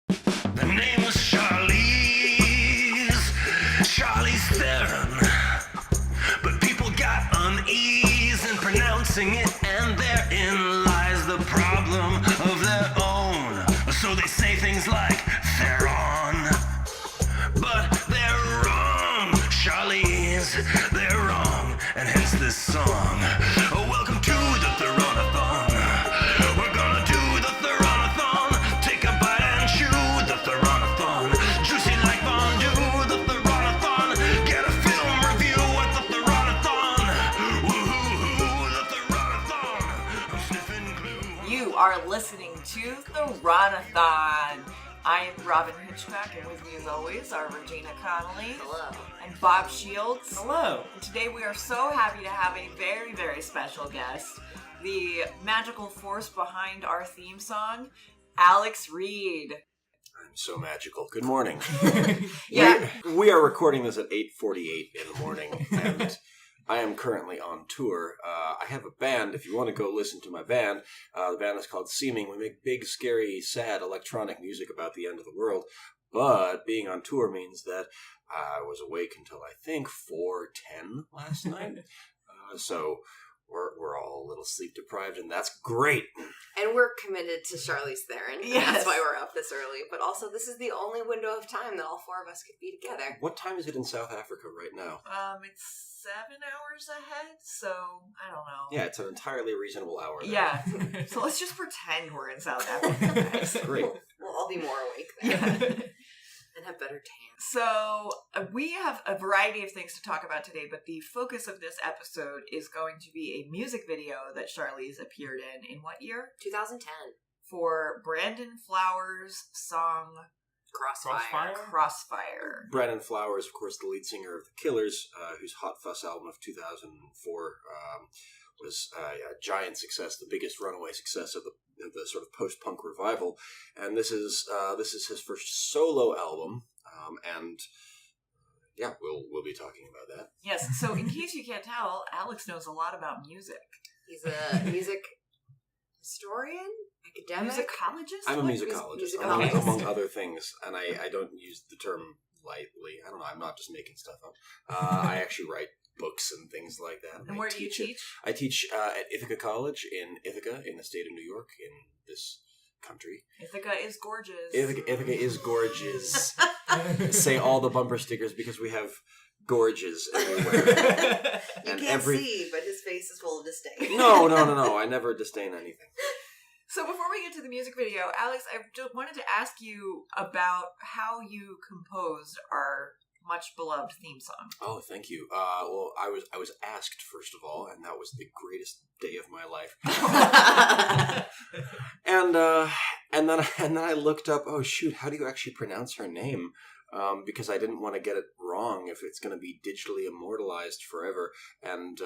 The name was Charlize Theron. But people got unease in pronouncing it, and therein lies the problem of their own. So they say things like Theron, but they're wrong, Charlize, they're wrong, and hence this song. Welcome to the Theronathon. We're gonna do the Theronathon. Take a bite and chew the Theronathon. Juicy like fondue, the Theronathon. Get a film review at the Theronathon. Woohoo, the Theronathon. I'm sniffing glue. You are listening to the Ronathon. I am Robin Hitchcock, and with me as always are Regina Connolly. Hello. And Bob Shields. Hello. And today we are so happy to have a very, very special guest, the magical force behind our theme song, Alex Reed. I'm so magical. Good morning. Yeah. We are recording this at 8:48 in the morning, and I am currently on tour. I have a band. If you want to go listen to my band, the band is called Seeming. We make big, scary, sad electronic music about the end of the world. But being on tour means that I was awake until I think 4:10 last night. So we're all a little sleep deprived, and that's great. And we're committed to Charlize Theron. Yes. That's why we're up this early. But also, this is the only window of time that all four of us could be together. What time is it in South Africa right now? It's 7 hours ahead, so I don't know. Yeah, it's an entirely reasonable hour there. Yeah. So let's just pretend we're in South Africa, guys. Great. We'll all be more awake then. Yeah. And have better tan. So we have a variety of things to talk about today, but the focus of this episode is going to be a music video that Charlize appeared in what year? 2010. For Brandon Flowers' song Crossfire. Crossfire. Brandon Flowers, of course, the lead singer of The Killers, whose Hot Fuss album of 2004 was a giant success, the biggest runaway success of the sort of post-punk revival. And this is his first solo album, and yeah, we'll be talking about that. Yes, so in case you can't tell, Alex knows a lot about music. He's a music historian? Academic? Musicologist? I'm a What? musicologist, Musicologist. among other things, and I don't use the term lightly. I don't know, I'm not just making stuff up. I actually write books and things like that. And where do you teach? I teach at Ithaca College in Ithaca, in the state of New York, in this country. Ithaca is gorgeous. Ithaca is gorgeous. Say all the bumper stickers because we have gorges everywhere. You And can't see, but his face is full of disdain. No. I never disdain anything. So before we get to the music video, Alex, I just wanted to ask you about how you composed our much beloved theme song. Oh, thank you. Well, I was asked first of all, and that was the greatest day of my life. and then I looked up. Oh shoot, how do you actually pronounce her name? Because I didn't want to get it wrong if it's going to be digitally immortalized forever. And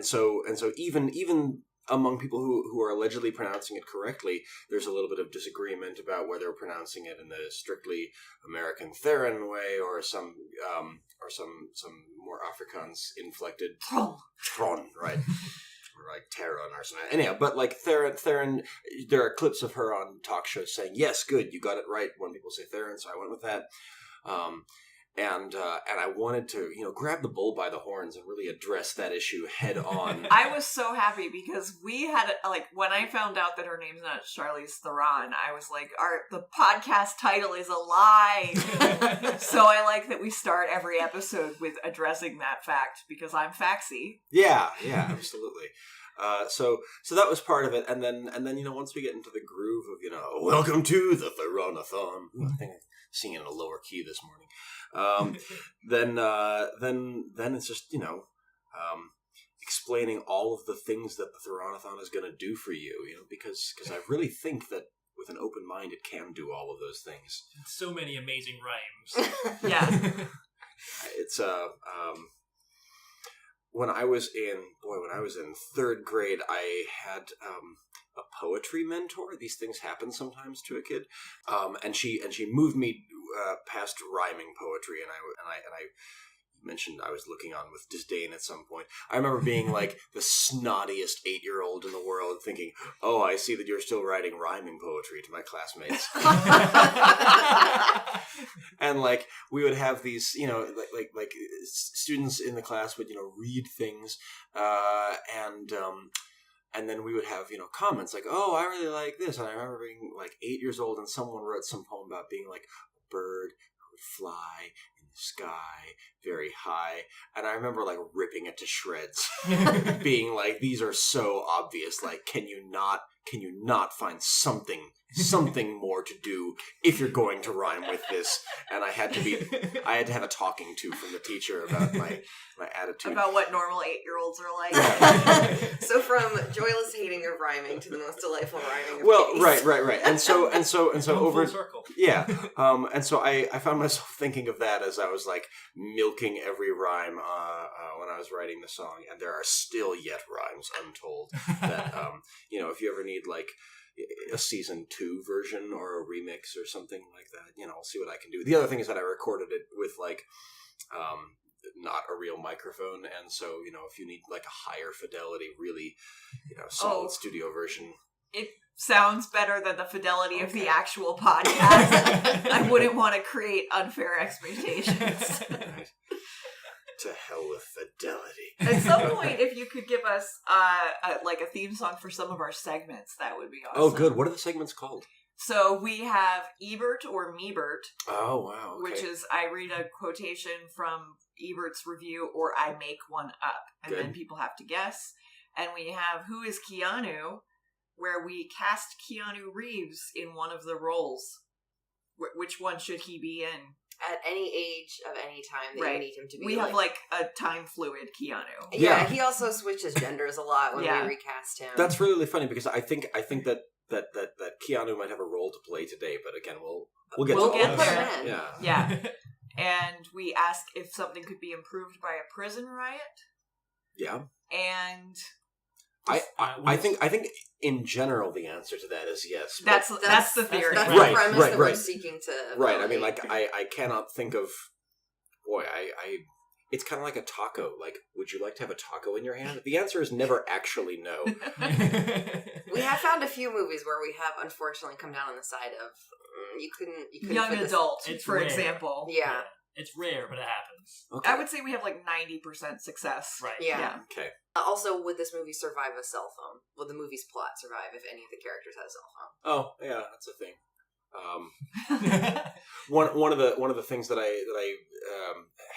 so even among people who are allegedly pronouncing it correctly, there's a little bit of disagreement about whether we're pronouncing it in the strictly American Theron way or some more Afrikaans inflected Tron, right? Or like Theron or something. Anyhow, but like Theron, there are clips of her on talk shows saying, "Yes, good, you got it right." When people say Theron, so I went with that. And I wanted to, grab the bull by the horns and really address that issue head on. I was so happy because we had, when I found out that her name's not Charlize Theron, I was like, the podcast title is a lie. So I like that we start every episode with addressing that fact because I'm faxy. Yeah, absolutely. So that was part of it, and then once we get into the groove of welcome to the Theronathon. I think I'm singing in a lower key this morning. Then it's just explaining all of the things that the Theronathon is going to do for you, because I really think that with an open mind it can do all of those things. So many amazing rhymes. Yeah. It's when I was in third grade, I had a poetry mentor. These things happen sometimes to a kid, and she moved me past rhyming poetry, and I mentioned I was looking on with disdain at some point. I remember being like the snottiest 8-year-old in the world thinking, oh, I see that you're still writing rhyming poetry to my classmates. And like we would have these, you know, like students in the class would, you know, read things and then we would have, you know, comments like, oh, I really like this. And I remember being like 8 years old and someone wrote some poem about being like a bird who would fly in the sky very high. And I remember like ripping it to shreds, being like, these are so obvious. Like, can you not find something more to do if you're going to rhyme with this? And I had to have a talking to from the teacher about my attitude. About what normal 8-year-olds are like. So from joyless hating of rhyming to the most delightful rhyming of Well, peace. right. And so over full circle. Yeah. And so I found myself thinking of that as I was like milking every rhyme when I was writing the song, and there are still yet rhymes untold that you know, if you ever need like a season 2 version or a remix or something like that, you know, I'll see what I can do. The other thing is that I recorded it with like not a real microphone, and so, you know, if you need like a higher fidelity, really, you know, solid studio version, it sounds better than the fidelity of the actual podcast. I wouldn't want to create unfair expectations. right. To hell with fidelity. At some point, if you could give us like a theme song for some of our segments, that would be awesome. Oh, good. What are the segments called? So we have Ebert or Meebert, Oh, wow. Okay. which is I read a quotation from Ebert's review or I make one up, and Good. then people have to guess. And we have Who is Keanu, where we cast Keanu Reeves in one of the roles. Which one should he be in? At any age of any time that you need him to be. We have like a time fluid Keanu. Yeah, he also switches genders a lot when we recast him. That's really funny because I think that Keanu might have a role to play today, but again, we'll get to there. Yeah. Yeah. And we ask if something could be improved by a prison riot. Yeah. And I think in general the answer to that is yes. That's the theory. That's right, the premise right, that right. we're seeking to Right. I validate. mean, like I cannot think of. Boy, I. It's kind of like a taco. Like, would you like to have a taco in your hand? The answer is never actually no. We have found a few movies where we have unfortunately come down on the side of you couldn't Young put this- adult, It's for rare. example. Yeah. It's rare, but it happens. Okay. I would say we have like 90% success. Right. Yeah. Okay. Also, would this movie survive a cell phone? Will the movie's plot survive if any of the characters had a cell phone? Oh, yeah, that's a thing. One of the things that I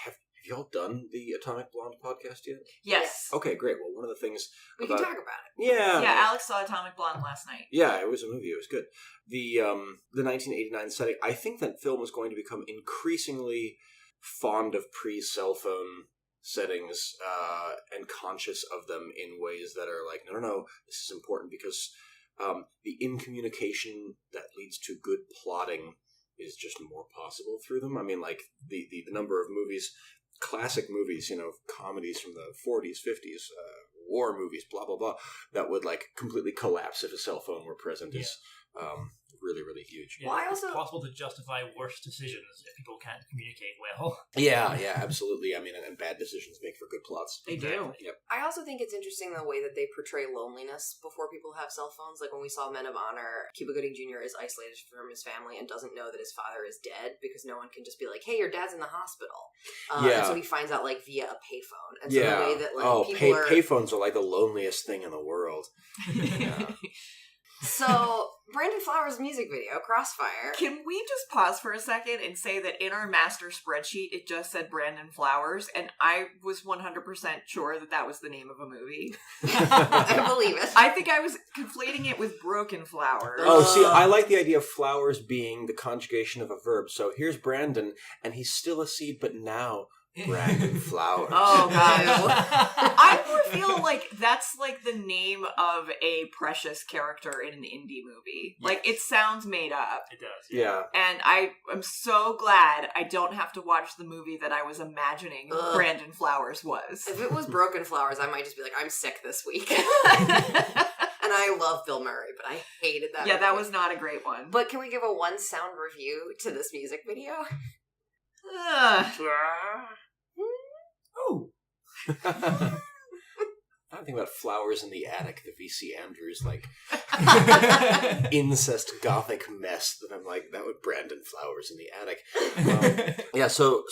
have y'all done the Atomic Blonde podcast yet? Yes. Okay, great. Well, one of the things We can talk about it. Yeah. Yeah, Alex saw Atomic Blonde last night. Yeah, it was a movie. It was good. The 1989 setting. I think that film is going to become increasingly fond of pre-cell phone settings and conscious of them in ways that are like, no, this is important because the incommunication that leads to good plotting is just more possible through them. I mean, like the number of movies, classic movies, comedies from the 40s, 50s, war movies, blah, blah, blah, that would like completely collapse if a cell phone were present is really, really huge. Yeah, Well, it's possible to justify worse decisions if people can't communicate well. Yeah, absolutely. I mean, and bad decisions make for good plots. They do. Yep. I also think it's interesting the way that they portray loneliness before people have cell phones. Like when we saw Men of Honor, Cuba Gooding Jr. is isolated from his family and doesn't know that his father is dead because no one can just be like, hey, your dad's in the hospital. And so he finds out like via a payphone. And so the way that like people payphones are like the loneliest thing in the world. Yeah. So, Brandon Flowers' music video, Crossfire. Can we just pause for a second and say that in our master spreadsheet, it just said Brandon Flowers, and I was 100% sure that was the name of a movie. I believe it. I think I was conflating it with Broken Flowers. Oh, see, I like the idea of flowers being the conjugation of a verb. So here's Brandon, and he's still a seed, but now Brandon Flowers. Oh, God. I more feel like that's like the name of a Precious character in an indie movie. Yes. Like, it sounds made up. It does. Yeah. And I'm so glad I don't have to watch the movie that I was imagining Brandon Flowers was. If it was Broken Flowers, I might just be like, I'm sick this week. And I love Bill Murray, but I hated that movie. That was not a great one. But can we give a one sound review to this music video? Oh. I think about Flowers in the Attic, the V.C. Andrews, like, incest gothic mess that I'm like, that would Brandon Flowers in the Attic. Yeah, so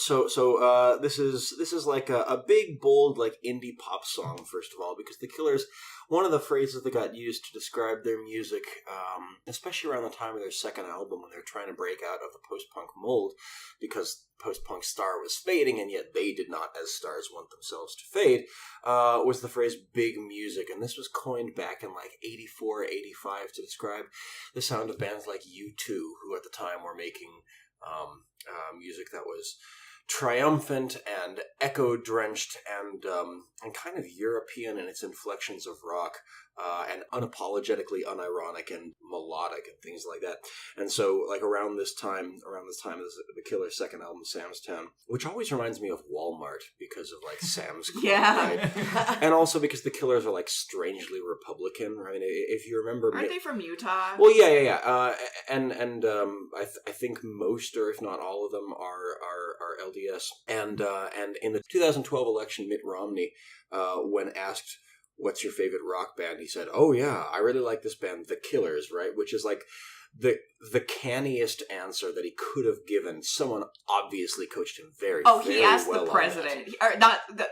this is like a big, bold, like, indie pop song, first of all, because the Killers, one of the phrases that got used to describe their music, especially around the time of their second album when they were trying to break out of the post-punk mold, because post-punk star was fading, and yet they did not, as stars, want themselves to fade, was the phrase big music. And this was coined back in like 84, 85 to describe the sound of bands like U2, who at the time were making music that was triumphant and echo-drenched and kind of European in its inflections of rock, and unapologetically unironic and melodic and things like that. And so, like, around this time is the Killer's second album, Sam's Town, which always reminds me of Walmart because of, like, Sam's Club, Yeah. right? And also because the Killers are, like, strangely Republican. I mean, if you remember... Aren't they from Utah? Well, yeah. I think most, or if not all of them, are LDS. And in the 2012 election, Mitt Romney, when asked, "What's your favorite rock band?" he said, "Oh yeah, I really like this band, The Killers," right? Which is like the canniest answer that he could have given. Someone obviously coached him very He asked well the president,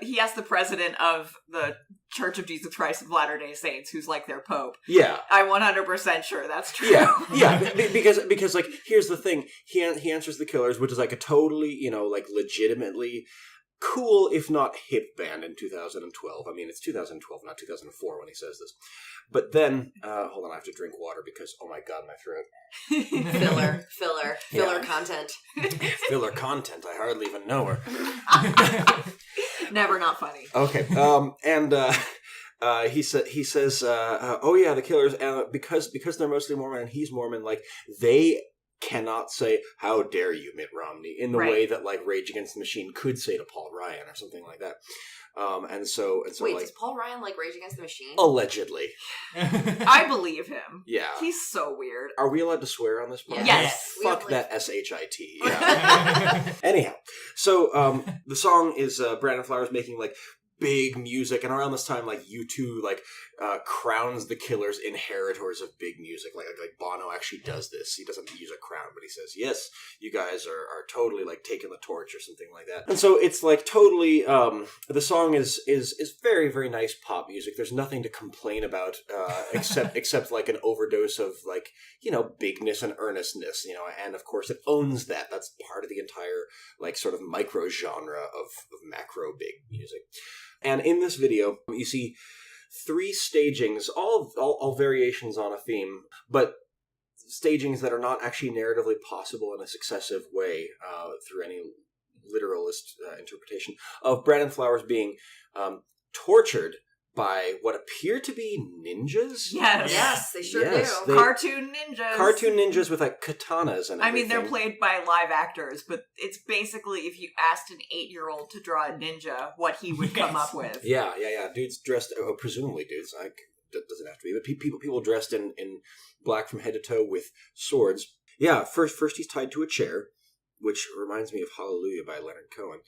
he asked the president of the Church of Jesus Christ of Latter-day Saints, who's like their pope. Yeah. I'm 100% sure that's true. Yeah, because like, here's the thing. He answers The Killers, which is like a totally, like, legitimately cool, if not hip band in 2012. I mean, it's 2012, not 2004 when he says this. But then, hold on, I have to drink water because, oh my god, my throat. Filler content. Filler content, I hardly even know her. Never not funny. Okay, he says, oh yeah, The Killers, because they're mostly Mormon and he's Mormon, like, they cannot say, "How dare you, Mitt Romney," in the way that, like, Rage Against the Machine could say to Paul Ryan or something like that. And so wait, like, does Paul Ryan like Rage Against the Machine? allegedly. I believe him. Yeah. He's so weird. Are we allowed to swear on this podcast? Yes. Fuck that SHIT. Yeah. Anyhow, so the song is Brandon Flowers making, like, big music, and around this time, like, U2, like, crowns the Killers inheritors of big music. Like Bono actually does this. He doesn't use a crown, but he says, "Yes, you guys are totally, like, taking the torch," or something like that. And so it's, like, totally, the song is very, very nice pop music. There's nothing to complain about, except like an overdose of, like, bigness and earnestness, and of course it owns that. That's part of the entire, like, sort of micro genre of macro big music. And in this video, you see 3 stagings, all variations on a theme, but stagings that are not actually narratively possible in a successive way through any literalist interpretation of Brandon Flowers being tortured by what appear to be ninjas. Yes, they sure do. Cartoon ninjas. Cartoon ninjas with, like, katanas and everything. I mean, they're played by live actors, but it's basically if you asked an 8-year-old to draw a ninja, what he would come up with. Yeah. Dudes dressed, presumably dudes, like, doesn't have to be, but people dressed in black from head to toe with swords. Yeah, first he's tied to a chair, which reminds me of Hallelujah by Leonard Cohen.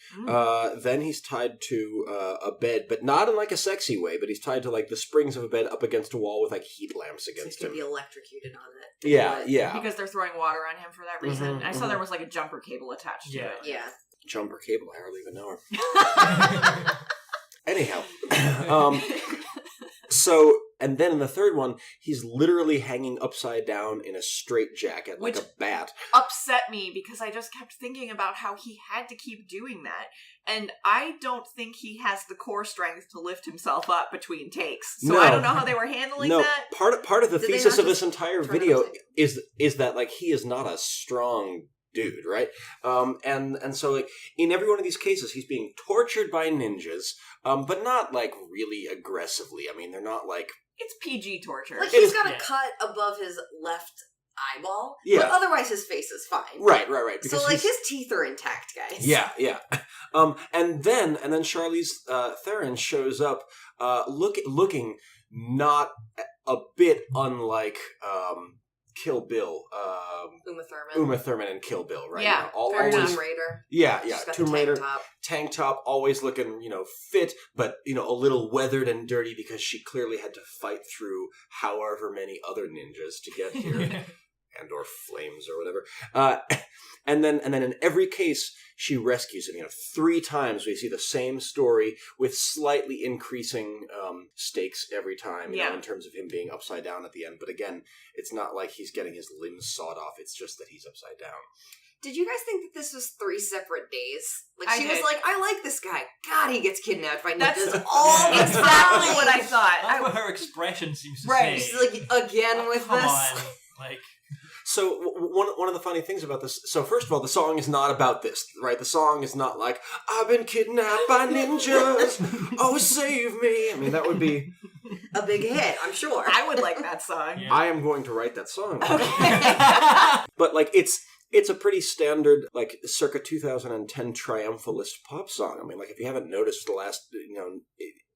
Then he's tied to a bed, but not in, like, a sexy way, but he's tied to, like, the springs of a bed up against a wall with, like, heat lamps against him. He could be electrocuted on it. Yeah. Because they're throwing water on him for that reason. I saw there was, like, a jumper cable attached to it. Yeah. Jumper cable, I hardly even know her. Anyhow. So, and then in the third one, he's literally hanging upside down in a straitjacket, like a bat. Upset me because I just kept thinking about how he had to keep doing that. And I don't think he has the core strength to lift himself up between takes. So I don't know how they were handling that. Part of the thesis of this entire video is that, like, he is not a strong dude, right? And so, like, in every one of these cases, he's being tortured by ninjas, but not, like, really aggressively. I mean, they're not, like... It's PG torture. Like, he's got a cut above his left eyeball, but otherwise his face is fine. Right. So, like, his teeth are intact, guys. Yeah. And then Charlize Theron shows up, looking not a bit unlike Kill Bill. Uma Thurman. Uma Thurman and Kill Bill, right? Yeah, Very always, Tomb Raider. Yeah, She's got Tomb the Raider. tank top. Tank top, always looking, fit, but, a little weathered and dirty because she clearly had to fight through however many other ninjas to get here. And or flames or whatever. And then in every case, she rescues him. 3 times we see the same story with slightly increasing stakes every time, in terms of him being upside down at the end. But again, it's not like he's getting his limbs sawed off. It's just that he's upside down. Did you guys think that this was 3 separate days? Like, I she did. was like, I like this guy. God, he gets kidnapped by That's ninjas all the exactly time. what I thought. That's what her expression seems to Right. say. She's like, again with Come this? on. Like, So one of the funny things about this, so first of all, the song is not about this, right? The song is not like, I've been kidnapped by ninjas, oh save me. I mean, that would be... A big hit, I'm sure. I would like that song. Yeah. I am going to write that song. Okay. But like, it's a pretty standard, like, circa 2010 triumphalist pop song. I mean, like, if you haven't noticed the last,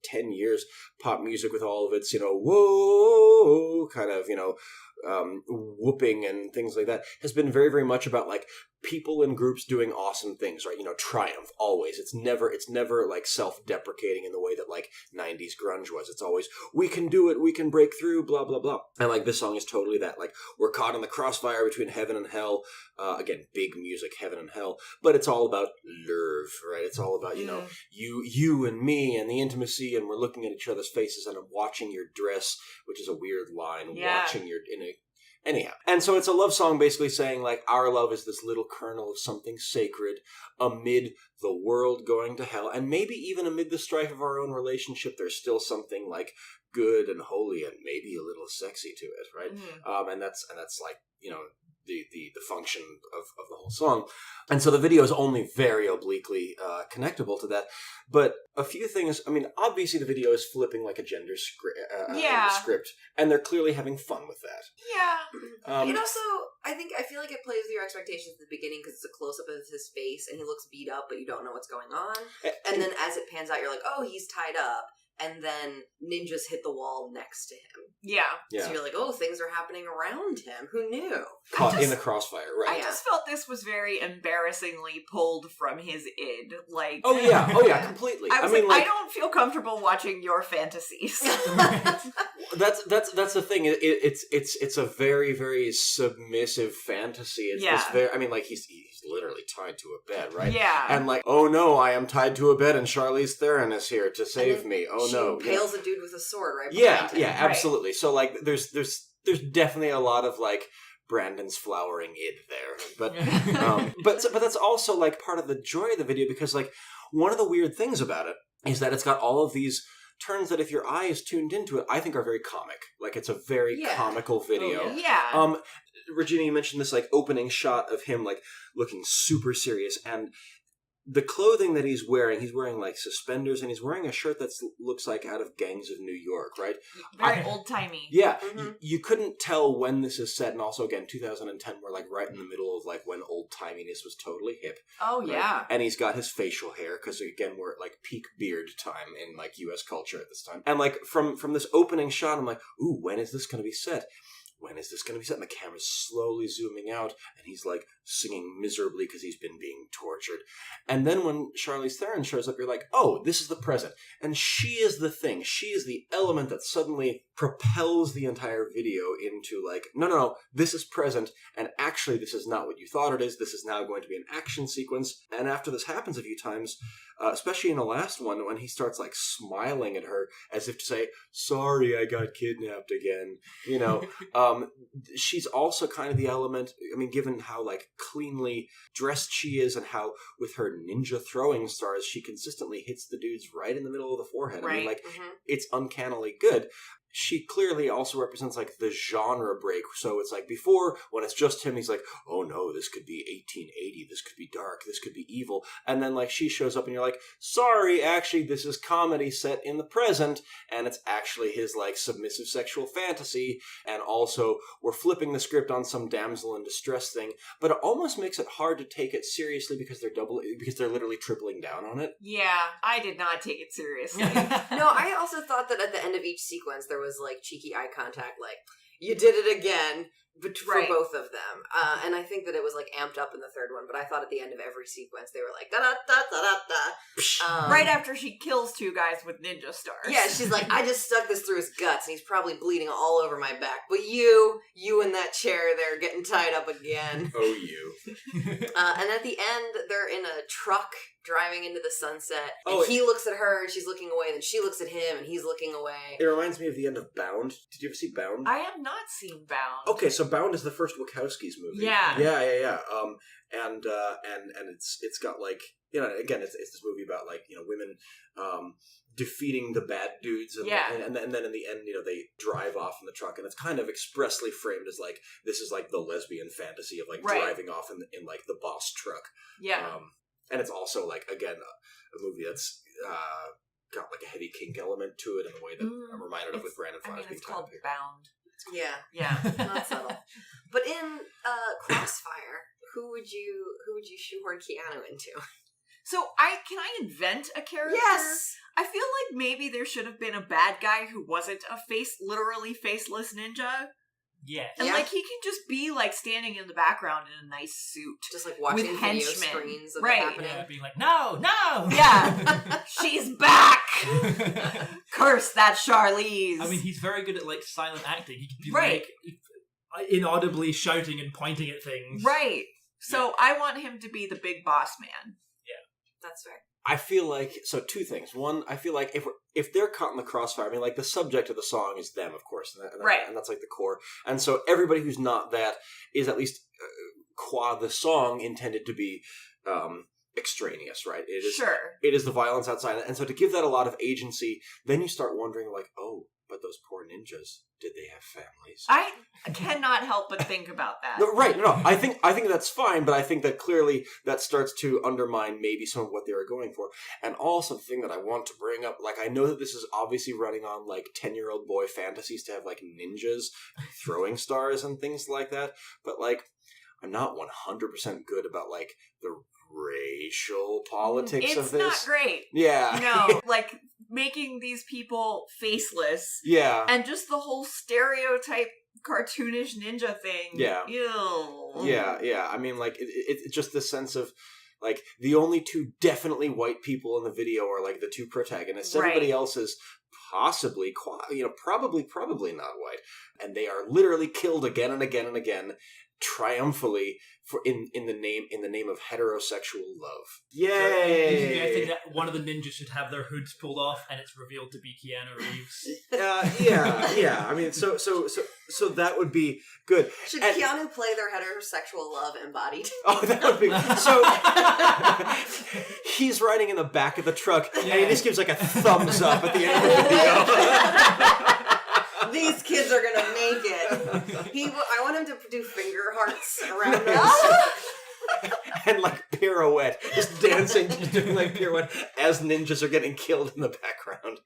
10 years, pop music with all of its, whoa, kind of, whooping and things like that has been very, very much about like people in groups doing awesome things, right? Triumph always. It's never like self-deprecating in the way that like 90s grunge was. It's always, we can do it, we can break through, blah, blah, blah. And like this song is totally that. Like we're caught in the crossfire between heaven and hell. Again, big music, heaven and hell. But it's all about love, right? It's all about, you and me and the intimacy, and we're looking at each other's faces and I'm watching your dress, which is a weird line, watching your, anyhow. And so it's a love song basically saying like our love is this little kernel of something sacred amid the world going to hell, and maybe even amid the strife of our own relationship, there's still something like good and holy and maybe a little sexy to it, right? Mm-hmm. And that's like, the function of the whole song. And so the video is only very obliquely connectable to that. But a few things, I mean, obviously the video is flipping like a gender script, and they're clearly having fun with that. Yeah. It also, I feel like it plays with your expectations at the beginning because it's a close-up of his face and he looks beat up, but you don't know what's going on. And then as it pans out, you're like, oh, he's tied up. And then ninjas hit the wall next to him. Yeah. So you're like, oh, things are happening around him. Who knew? Caught in the crossfire, right? I just felt this was very embarrassingly pulled from his id. Like, Oh yeah, completely. I was I don't feel comfortable watching your fantasies. That's the thing. It's a very, very submissive fantasy. It's this very, I mean, like he's literally tied to a bed, right? Yeah. And like, oh no, I am tied to a bed, and Charlize Theron is here to save me. Oh no, she impales a dude with a sword, right? Yeah, behind him. absolutely. So like, there's definitely a lot of like Brandon's flowering id there, but that's also like part of the joy of the video, because like one of the weird things about it is that it's got all of these turns that if your eye is tuned into it, I think are very comic. Like it's a very comical video. Oh, yeah. Regina, you mentioned this like opening shot of him like looking super serious, and the clothing that he's wearing like suspenders, and he's wearing a shirt that looks like out of Gangs of New York, right? Very old-timey. Yeah. You couldn't tell when this is set, and also again 2010, we're like right in the middle of like when old-timiness was totally hip. Oh, right? yeah. And he's got his facial hair, because again we're at like peak beard time in like US culture at this time. And like from this opening shot, I'm like, ooh, when is this going to be set? When is this going to be set? And the camera's slowly zooming out, and he's like singing miserably because he's been being tortured. And then when Charlize Theron shows up, you're like, oh, this is the present. And she is the thing. She is the element that suddenly propels the entire video into like, no, this is present, and actually this is not what you thought it is. This is now going to be an action sequence. And after this happens a few times, especially in the last one, when he starts like smiling at her as if to say, sorry, I got kidnapped again, she's also kind of the element, I mean, given how like cleanly dressed she is and how with her ninja throwing stars, she consistently hits the dudes right in the middle of the forehead. Right. I mean, like, it's uncannily good. She clearly also represents like the genre break. So it's like before, when it's just him, he's like, oh no, this could be 1880, this could be dark, this could be evil. And then like she shows up and you're like, sorry, actually this is comedy set in the present, and it's actually his like submissive sexual fantasy. And also we're flipping the script on some damsel in distress thing, but it almost makes it hard to take it seriously because they're literally tripling down on it. Yeah, I did not take it seriously. No, I also thought that at the end of each sequence there was like cheeky eye contact, like, you did it again, for both of them. And I think that it was like amped up in the third one, but I thought at the end of every sequence they were like da-da-da-da-da-da. Right after she kills two guys with ninja stars. Yeah, she's like, I just stuck this through his guts and he's probably bleeding all over my back. But you in that chair there getting tied up again. Oh, you. And at the end, they're in a truck driving into the sunset. And Oh, he looks at her and she's looking away. Then she looks at him and he's looking away. It reminds me of the end of Bound. Did you ever see Bound? I have not seen Bound. Okay, so Bound is the first Wachowski's movie. Yeah. Yeah. And it's got like, you know, again, it's this movie about like, you know, women defeating the bad dudes, and then in the end, you know, they drive off in the truck, and it's kind of expressly framed as like this is like the lesbian fantasy of like driving off in like the boss truck. Yeah. And it's also like, again, a movie that's got like a heavy kink element to it in the way that I'm reminded of with Brandon Flowers. It's called Bound. Yeah, not subtle. But in Crossfire, who would you shoehorn Keanu into? So can I invent a character? Yes. I feel like maybe there should have been a bad guy who wasn't a literally faceless ninja. Yes. And like he can just be like standing in the background in a nice suit. Just like watching with video henchmen. screens of Right. it happening. Yeah, being like, no! Yeah. She's back! Curse that Charlize. I mean, he's very good at like silent acting. He can be Right. like inaudibly shouting and pointing at things. Right. So I want him to be the big boss man. That's fair. I feel like, so two things. One, I feel like if they're caught in the crossfire, I mean, like the subject of the song is them, of course, and that's like the core. And so everybody who's not that is at least qua the song intended to be extraneous, right? It is, Sure. It is the violence outside, and so to give that a lot of agency, then you start wondering, like, oh, but those poor ninjas, did they have families? I cannot help but think about that. No, right, no, I think that's fine, but I think that clearly that starts to undermine maybe some of what they were going for. And also the thing that I want to bring up, like I know that this is obviously running on like 10-year-old boy fantasies to have like ninjas throwing stars and things like that, but like I'm not 100% good about like the racial politics of this. It's not great. Yeah. No, like making these people faceless. Yeah. And just the whole stereotype cartoonish ninja thing. Yeah. Ew. Yeah. I mean, like, it's just the sense of, like, the only two definitely white people in the video are, like, the two protagonists. Everybody else is possibly, probably not white. And they are literally killed again and again and again, triumphantly in the name of heterosexual love. Yay! I think that one of the ninjas should have their hoods pulled off, and it's revealed to be Keanu Reeves. Yeah. I mean, so that would be good. Should Keanu play their heterosexual love embodied? Oh, that would be so. He's riding in the back of the truck, and he just gives like a thumbs up at the end of the video. These kids are gonna make it. I want him to do finger hearts around us. And like pirouette, just dancing, just doing like pirouette as ninjas are getting killed in the background.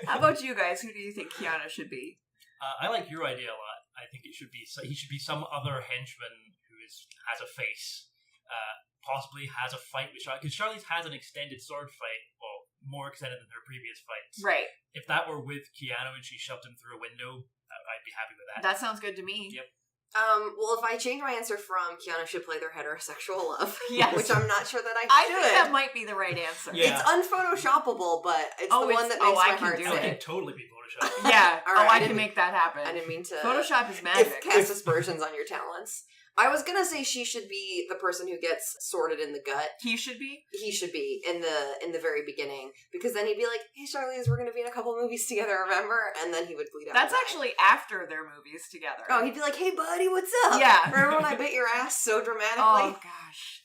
How about you guys? Who do you think Keanu should be? I like your idea a lot. I think he should be some other henchman who has a face. Possibly has a fight with Charlize, because Charlize has an extended sword fight, well, more extended than her previous fights. Right. If that were with Keanu and she shoved him through a window, I'd be happy with that. That sounds good to me. Yep. Well, if I change my answer from Keanu should play their heterosexual love, yes. which I'm not sure that I should. think that might be the right answer. Yeah. It's unphotoshoppable, but it's the one that makes my heart do I sing. can totally be Photoshopped. Yeah. All right, I can make that happen. I didn't mean to Photoshop is magic. cast aspersions on your talents. I was gonna say she should be the person who gets sorted in the gut. He should be? He should be in the very beginning, because then he'd be like, "Hey, Charlize, we're gonna be in a couple movies together, remember?" And then he would bleed out. That's and die. actually after their movies together. Oh, he'd be like, "Hey, buddy, what's up?" Yeah. Remember when I bit your ass so dramatically? Oh, gosh.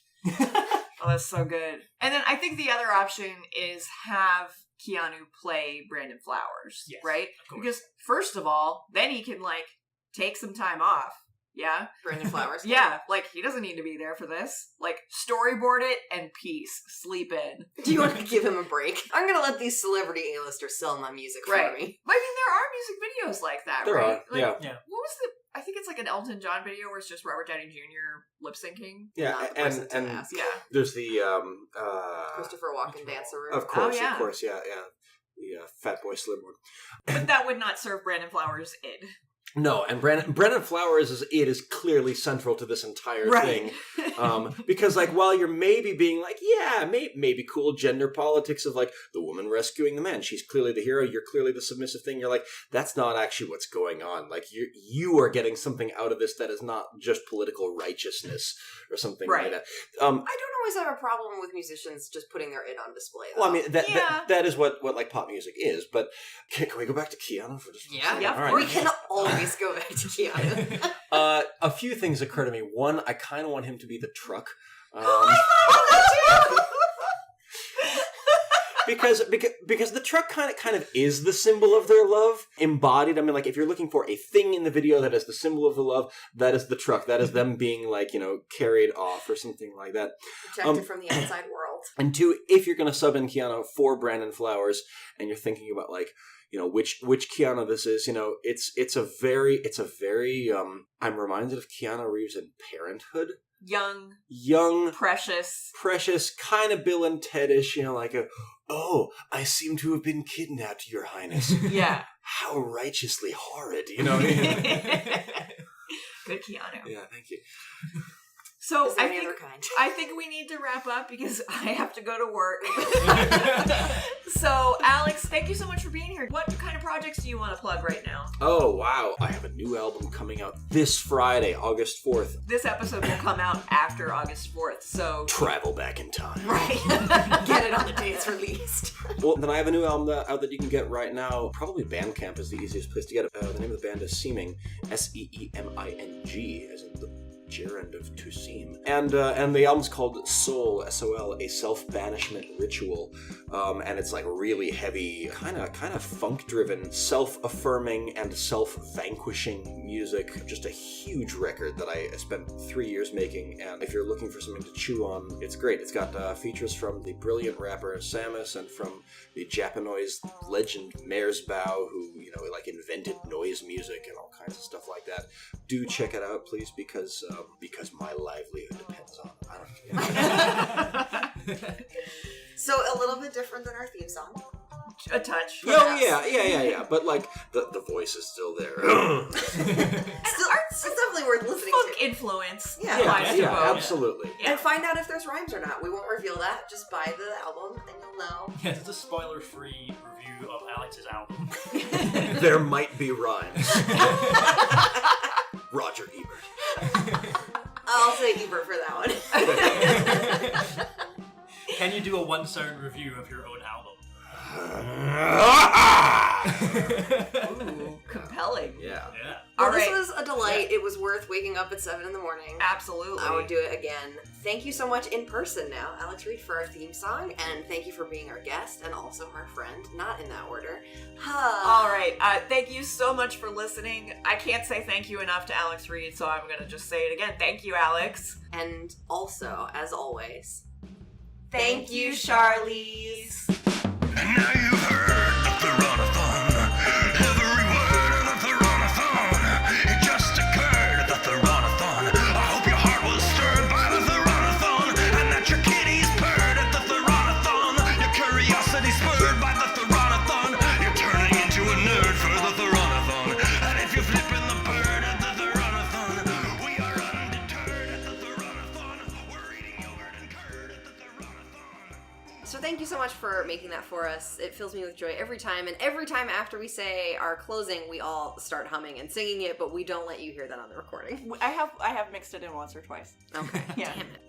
Oh, that's so good. And then I think the other option is have Keanu play Brandon Flowers, Yes, right? of course. Because, first of all, then he can, like, take some time off. Yeah? Brandon Flowers. Yeah, like, he doesn't need to be there for this. Like, storyboard it and peace. Sleep in. Do you want to give him a break? I'm gonna let these celebrity A-listers sell my music for Right. me. But, I mean, there are music videos like that, There right? are, Like, yeah. Yeah. What was I think it's like an Elton John video where it's just Robert Downey Jr. lip-syncing. Yeah, Not the person to and ask. Yeah. there's the Christopher Walken Dancer Room. of course, yeah. the Fat Boy Slim one. But that would not serve Brandon Flowers' id. No, and Brandon Flowers is clearly central to this entire thing. Because, like, while you're maybe being like, yeah, maybe cool gender politics of, like, the woman rescuing the man, she's clearly the hero, you're clearly the submissive thing, you're like, that's not actually what's going on. Like, you are getting something out of this that is not just political righteousness or something like that. I don't always have a problem with musicians just putting their it on display, though. Well, I mean, that is what like, pop music is, but can we go back to Keanu for just a second? Yeah, all right. We can always go back to Keanu. A few things occur to me. One, I kind of want him to be the truck. Because the truck kind of is the symbol of their love embodied. I mean, like, if you're looking for a thing in the video that is the symbol of the love, that is the truck. That is them being, like, carried off or something like that. Projected from the outside world. And two, if you're going to sub in Keanu for Brandon Flowers and you're thinking about, like, which Keanu this is, it's a very I'm reminded of Keanu Reeves in Parenthood. Young, precious, kind of Bill and Ted-ish, like I seem to have been kidnapped, Your Highness. Yeah. How righteously horrid, Good Keanu. Yeah, thank you. So I think we need to wrap up because I have to go to work. So, Alex, thank you so much for being here. What kind of projects do you want to plug right now? Oh, wow. I have a new album coming out this Friday, August 4th. This episode will come out after August 4th, so... Travel back in time. Right. Get it on the day it's released. Well, then I have a new album out that you can get right now. Probably Bandcamp is the easiest place to get it. The name of the band is Seeming. Seeming, as in the gerund of to seem. And the album's called Soul, S-O-L, a self-banishment ritual. And it's like really heavy, kind of funk-driven, self-affirming and self-vanquishing music. Just a huge record that I spent 3 years making. And if you're looking for something to chew on, it's great. It's got features from the brilliant rapper Samus and from the Japanoise legend Merzbow, who, like invented noise music and all kinds of stuff like that. Do check it out, please, because my livelihood depends on it. I don't So a little bit different than our theme song. A touch. Oh, yeah. But, like, the voice is still there. It's definitely worth listening Funk to. influence. Yeah, absolutely. Yeah. And find out if there's rhymes or not. We won't reveal that. Just buy the album and you'll know. Yes, it's a spoiler-free review of Alex's album. There might be rhymes. Roger Ebert. I'll say Ebert for that one. Can you do a one-star review of your own album? Ooh, compelling. Yeah. Well, All right. This was a delight. Yeah. It was worth waking up at 7 a.m. Absolutely. I would do it again. Thank you so much in person now, Alex Reed, for our theme song, and thank you for being our guest and also our friend. Not in that order. All right. Thank you so much for listening. I can't say thank you enough to Alex Reed, so I'm going to just say it again. Thank you, Alex. And also, as always, thank you, Charlize. And now you've heard the Theronathon. Every word of the Theronathon. It just occurred at the Theronathon. I hope your heart was stirred by the Theronathon. And that your kitties purred at the Theronathon. Your curiosity spurred by the Theronathon. You're turning into a nerd for the Theronathon. And if you're flipping the bird at the Theronathon, we are undeterred at the Theronathon. We're eating yogurt and curd at the Theronathon. So thank you so much for making that for us. It fills me with joy every time. And every time after we say our closing, we all start humming and singing it, but we don't let you hear that on the recording. I have mixed it in once or twice. Okay. Yeah. Damn it.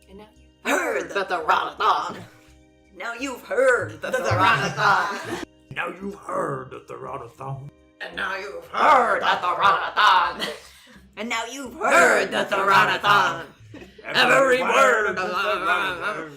And now you've Heard the Theronathon. Now you've heard the Theronathon. Now you've heard the Theronathon. And now you've heard the Theronathon. And now you've heard the Theronathon. Every word of the Theronathon.